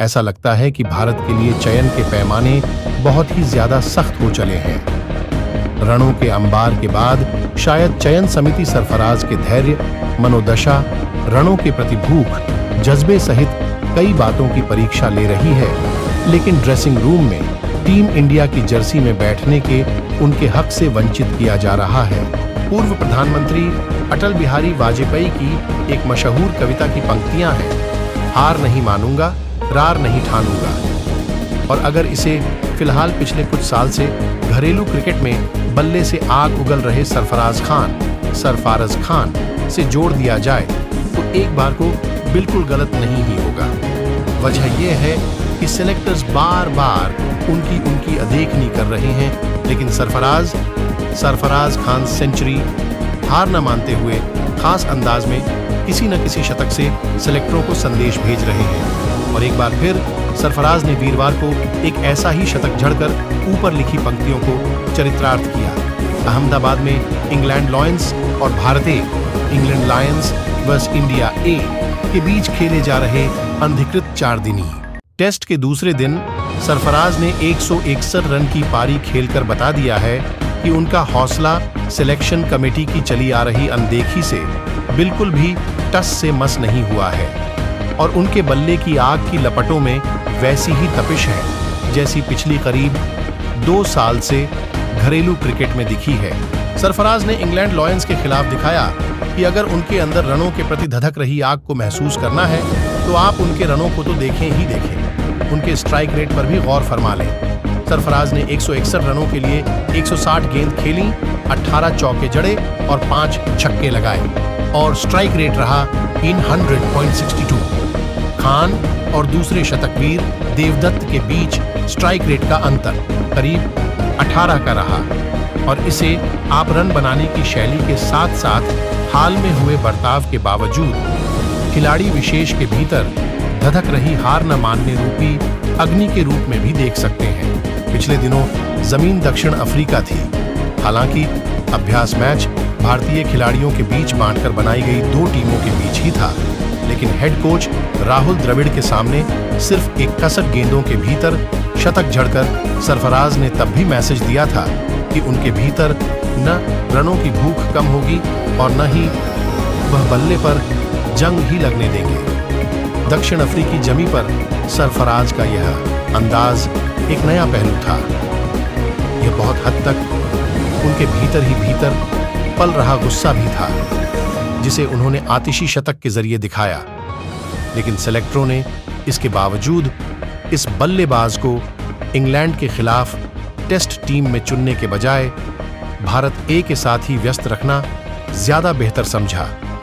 ऐसा लगता है कि भारत के लिए चयन के पैमाने बहुत ही ज्यादा सख्त हो चले हैं। रणों के अंबार के बाद शायद चयन समिति सरफराज के धैर्य, मनोदशा, रणों के प्रति भूख, जज्बे सहित कई बातों की परीक्षा ले रही है। लेकिन ड्रेसिंग रूम में टीम इंडिया की जर्सी में बैठने के उनके हक से वंचित किया जा रहा है। पूर्व प्रधानमंत्री अटल बिहारी वाजपेयी की एक मशहूर कविता की पंक्तियां हैं, हार नहीं मानूंगा, रार नहीं ठानूंगा। और अगर इसे फिलहाल पिछले कुछ साल से घरेलू क्रिकेट में बल्ले से आग उगल रहे सरफराज खान से जोड़ दिया जाए तो एक बार को बिल्कुल गलत नहीं ही होगा। वजह यह है कि सिलेक्टर्स बार बार उनकी अनदेखी कर रहे हैं, लेकिन सरफराज खान सेंचुरी हार न मानते हुए खास अंदाज में किसी न किसी शतक से सिलेक्टरों को संदेश भेज रहे हैं। और एक बार फिर सरफराज ने वीरवार को एक ऐसा ही शतक झड़कर ऊपर लिखी पंक्तियों को चरित्रार्थ किया। अहमदाबाद में इंग्लैंड लॉयंस और भारतीय इंग्लैंड लायंस वर्सेस इंडिया ए के बीच खेले जा रहे अनधिकृत 4 दिनी टेस्ट के दूसरे दिन सरफराज ने 161 रन की पारी खेलकर बता दिया है कि उनका हौसला सिलेक्शन कमेटी की चली आ रही अनदेखी से बिल्कुल भी टस से मस नहीं हुआ है और उनके बल्ले की आग की लपटों में वैसी ही तपिश है जैसी पिछली करीब 2 साल से घरेलू क्रिकेट में दिखी है। सरफराज ने इंग्लैंड लॉयंस के खिलाफ दिखाया कि अगर उनके अंदर रनों के प्रति धधक रही आग को महसूस करना है तो आप उनके रनों को तो देखें ही देखें, उनके स्ट्राइक रेट पर भी गौर फरमा लें। सरफराज ने 161 रनों के लिए 160 गेंद खेली, 18 चौके जड़े और 5 छक्के लगाए और स्ट्राइक रेट रहा 100.62। खान और दूसरे शतकवीर देवदत्त के बीच स्ट्राइक रेट का अंतर करीब 18 का रहा और इसे आप रन बनाने की शैली के साथ साथ हाल में हुए बर्ताव के बावजूद खिलाड़ी विशेष के भीतर धधक रही हार न मानने रूपी अग्नि के रूप में भी देख सकते हैं। पिछले दिनों जमीन दक्षिण अफ्रीका थी। हालांकि अभ्यास मैच भारतीय खिलाड़ियों के बीच बांटकर बनाई गई 2 टीमों के बीच ही था, लेकिन हेड कोच राहुल द्रविड़ के सामने सिर्फ 61 गेंदों के भीतर शतक झड़कर सरफराज ने तब भी मैसेज दिया था कि उनके भीतर न रनों की भूख कम होगी और न ही वह बल्ले पर जंग ही लगने देंगे। दक्षिण अफ्रीकी जमी पर सरफराज का यह अंदाज एक नया पहलू था। यह बहुत हद तक उनके भीतर ही भीतर पल रहा गुस्सा भी था जिसे उन्होंने आतिशी शतक के जरिए दिखाया, लेकिन सेलेक्टरों ने इसके बावजूद इस बल्लेबाज को इंग्लैंड के खिलाफ टेस्ट टीम में चुनने के बजाय भारत ए के साथ ही व्यस्त रखना ज्यादा बेहतर समझा।